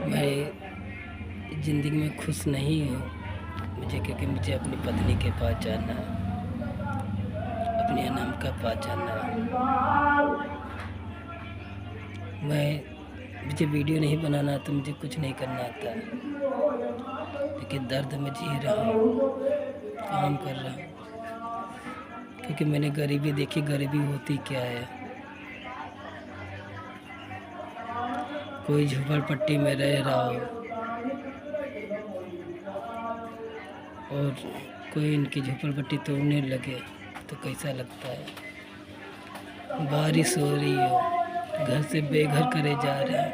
मैं ज़िंदगी में खुश नहीं हूँ मुझे, क्योंकि मुझे अपनी पत्नी के पास जाना है, अपने अनाम का पास जाना है। मुझे वीडियो नहीं बनाना तो मुझे कुछ नहीं करना आता, लेकिन दर्द में जी रहा हूँ, काम कर रहा हूँ, क्योंकि मैंने गरीबी देखी। गरीबी होती क्या है? कोई झोपड़पट्टी में रह रहा हो और कोई इनकी झोपड़पट्टी तोड़ने लगे तो कैसा लगता है? बारिश हो रही हो, घर से बेघर करे जा रहे हैं।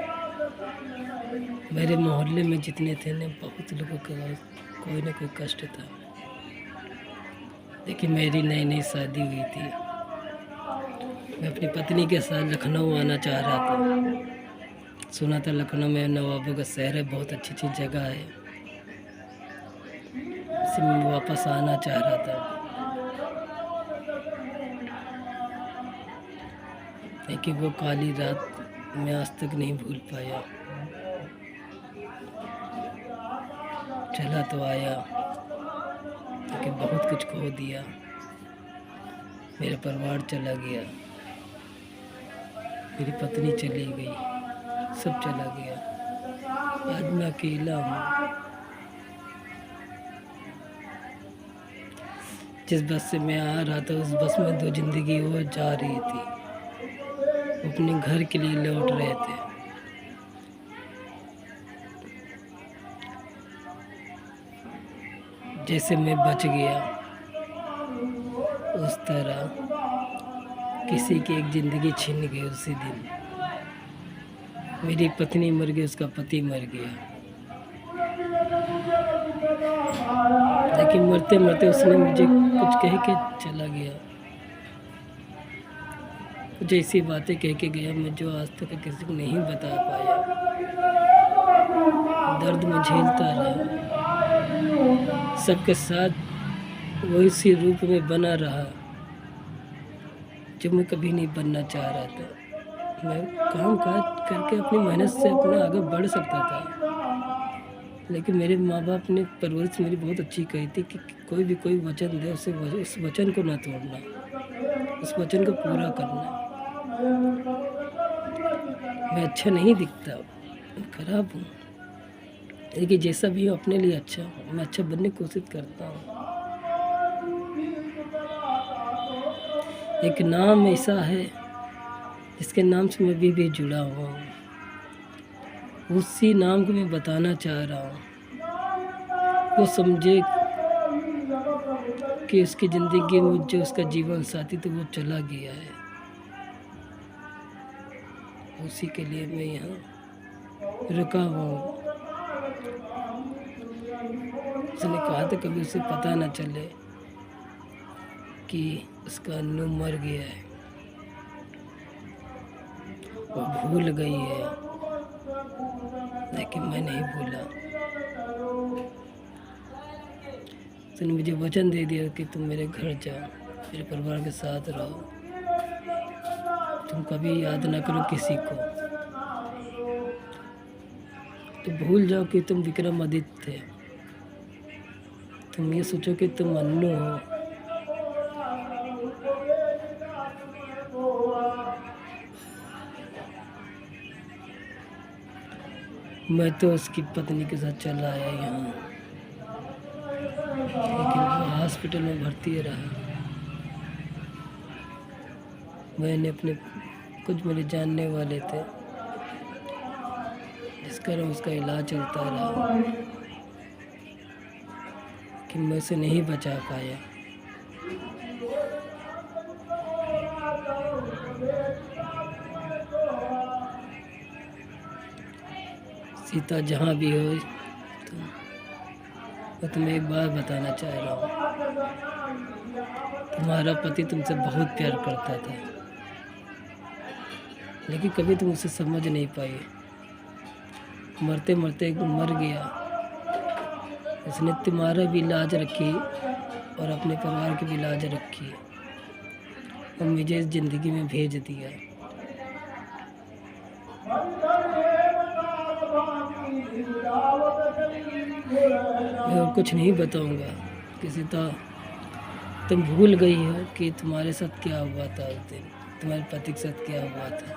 मेरे मोहल्ले में जितने थे ना, बहुत लोगों का कोई ना कोई कष्ट था। देखिए, मेरी नई नई शादी हुई थी, मैं अपनी पत्नी के साथ लखनऊ आना चाह रहा था। सुना था लखनऊ में नवाबों का शहर है, बहुत अच्छी अच्छी जगह है, इसलिए मैं वापस आना चाह रहा था। लेकिन वो काली रात मैं आज तक नहीं भूल पाया। चला तो आया, लेकिन बहुत कुछ खो दिया। मेरा परिवार चला गया, मेरी पत्नी चली गई, सब चला गया। आज मैं अकेला हूँ। जिस बस से मैं आ रहा था, उस बस में 2 जिंदगी और जा रही थी, अपने घर के लिए लौट रहे थे। जैसे मैं बच गया, उस तरह किसी की एक ज़िंदगी छिन गई। उसी दिन मेरी पत्नी मर गई, उसका पति मर गया। लेकिन मरते मरते उसने मुझे कुछ कह के चला गया, कुछ ऐसी बातें कह के गया मैं जो आज तक किसी को नहीं बता पाया। दर्द में झेलता रहा, सबके साथ वैसी रूप में बना रहा जो मैं कभी नहीं बनना चाह रहा था। मैं काम काज करके अपनी मेहनत से अपना आगे बढ़ सकता था, लेकिन मेरे माँ बाप ने परवरिश मेरी बहुत अच्छी कही थी कि कोई भी कोई वचन दे, उस वचन को ना तोड़ना, उस वचन को पूरा करना। मैं अच्छा नहीं दिखता, मैं खराब हूँ, लेकिन जैसा भी हूँ अपने लिए अच्छा हूँ। मैं अच्छा बनने की कोशिश करता हूँ। एक नाम ऐसा है जिसके नाम से मैं भी जुड़ा हुआ हूँ, उसी नाम को मैं बताना चाह रहा हूँ। वो समझे कि उसकी ज़िंदगी में जो उसका जीवन साथी तो वो चला गया है, उसी के लिए मैं यहाँ रुका हुआ हूँ। उसने कहा था कभी उसे पता न चले कि उसका अन्नू मर गया है, वो भूल गई है, लेकिन मैं नहीं भूला। उसने मुझे वचन दे दिया कि तुम मेरे घर जाओ, मेरे परिवार के साथ रहो, तुम कभी याद ना करो किसी को, तो भूल जाओ कि तुम विक्रमादित्य थे, तुम ये सोचो कि तुम अन्नू हो। मैं तो उसकी पत्नी के साथ चला आया यहाँ, लेकिन वो हॉस्पिटल में भर्ती रहा। मैंने अपने कुछ मेरे जानने वाले थे, जिस कारण उसका इलाज चलता रहा, कि मैं उसे नहीं बचा पाया। सीता जहाँ भी हो, तो मैं तुम्हें एक बात बताना चाह रहा हूँ। तुम्हारा पति तुमसे बहुत प्यार करता था, लेकिन कभी तुम उसे समझ नहीं पाए। मरते मरते मर गया। उसने तुम्हारा भी लाज रखी और अपने परिवार की भी लाज रखी और मुझे इस ज़िंदगी में भेज दिया। मैं और कुछ नहीं बताऊंगा। किसी तो तुम भूल गई हो कि तुम्हारे साथ क्या हुआ था उस दिन, तुम्हारे पति के साथ क्या हुआ था।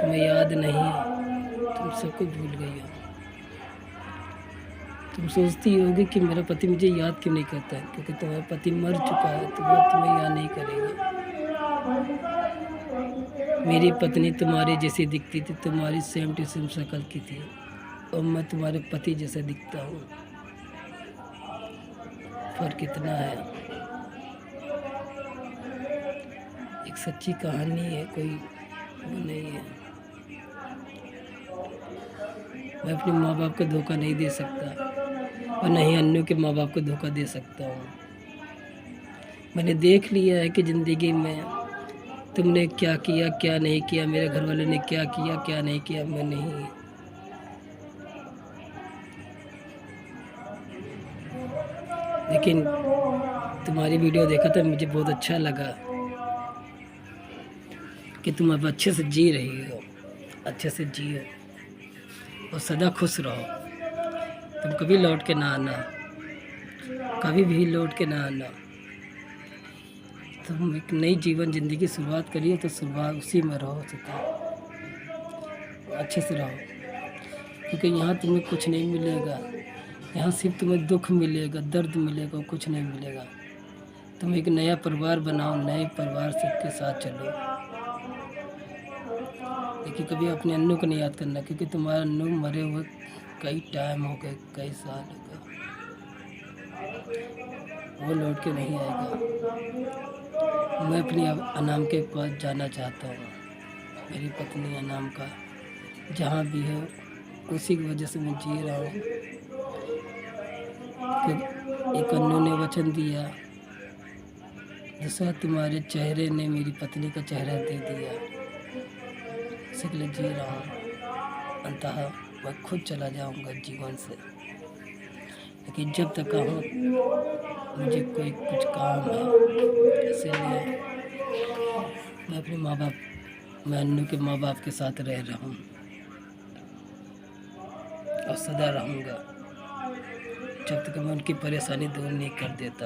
तुम्हें याद नहीं, तुम सब कुछ भूल गई हो। तुम सोचती होगी कि मेरा पति मुझे याद क्यों नहीं करता है, क्योंकि तुम्हारा पति मर चुका है तो वो तुम्हें याद नहीं करेगा। मेरी पत्नी तुम्हारी जैसी दिखती थी, तुम्हारी सेम टू सेम शक्ल की थी, और मैं तुम्हारे पति जैसा दिखता हूँ। फर्क कितना है। एक सच्ची कहानी है, कोई वो नहीं है। मैं अपने माँ बाप को धोखा नहीं दे सकता, और न ही अन्यों के माँ बाप को धोखा दे सकता हूँ। मैंने देख लिया है कि ज़िंदगी में तुमने क्या किया क्या नहीं किया, मेरे घर वालों ने क्या किया क्या नहीं किया, मैं नहीं। लेकिन तुम्हारी वीडियो देखा तो मुझे बहुत अच्छा लगा कि तुम अब अच्छे से जी रही हो, अच्छे से जियो और सदा खुश रहो। तुम कभी लौट के ना आना, कभी भी लौट के ना आना। तुम एक नई जीवन ज़िंदगी शुरुआत करिए तो शुरुआत उसी में रहो, सदा अच्छे से रहो, क्योंकि यहाँ तुम्हें कुछ नहीं मिलेगा। यहाँ सिर्फ तुम्हें दुख मिलेगा, दर्द मिलेगा, कुछ नहीं मिलेगा। तुम एक नया परिवार बनाओ, नए परिवार सबके साथ चलो। लेकिन कभी अपने अन्नू को नहीं याद करना, क्योंकि तुम्हारा अन्नू मरे हुए कई टाइम हो गए, कई साल हो गए। वो लौट के नहीं आएगा। मैं अपनी अनाम के पास जाना चाहता हूँ। मेरी पत्नी अनाम का जहाँ भी है उसी की वजह से मैं जी रहा हूँ। एक अन्नू ने वचन दिया, दूसरा तुम्हारे चेहरे ने मेरी पत्नी का चेहरा दे दिया, इसी के लिए जी रहा हूँ। अंततः मैं खुद चला जाऊँगा जीवन से, लेकिन जब तक हूँ मुझे कोई कुछ काम है, इसलिए मैं अपने माँ बाप, मैं अन्नू के माँ बाप के साथ रह रहा हूँ और सदा रहूँगा, जब तक मैं उनकी परेशानी दूर नहीं कर देता,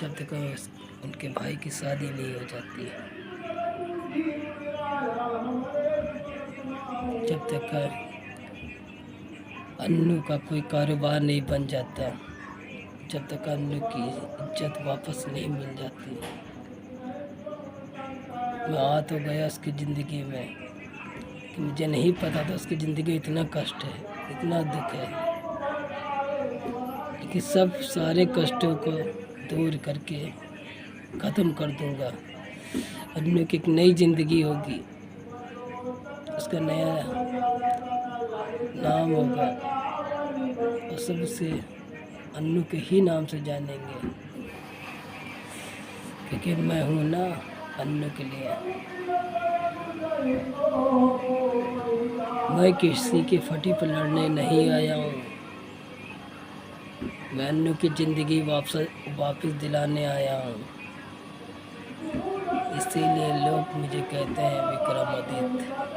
जब तक उनके भाई की शादी नहीं हो जाती, जब तक अन्नू का कोई कारोबार नहीं बन जाता, जब तक अन्नू की इज्जत वापस नहीं मिल जाती। मैं आ तो गया उसकी ज़िंदगी में कि मुझे नहीं पता था उसकी ज़िंदगी में इतना कष्ट है, इतना दुख है, लेकिन सब सारे कष्टों को दूर करके ख़त्म कर दूंगा। अन्नू की एक नई ज़िंदगी होगी, उसका नया नाम होगा और सब उसे अन्नू के ही नाम से जानेंगे, क्योंकि मैं हूँ ना अन्नू के लिए। मैं किसी की फटी पर लड़ने नहीं आया हूँ, मैं अन्नू की ज़िंदगी वापस दिलाने आया हूँ। इसीलिए लोग मुझे कहते हैं विक्रमादित्य।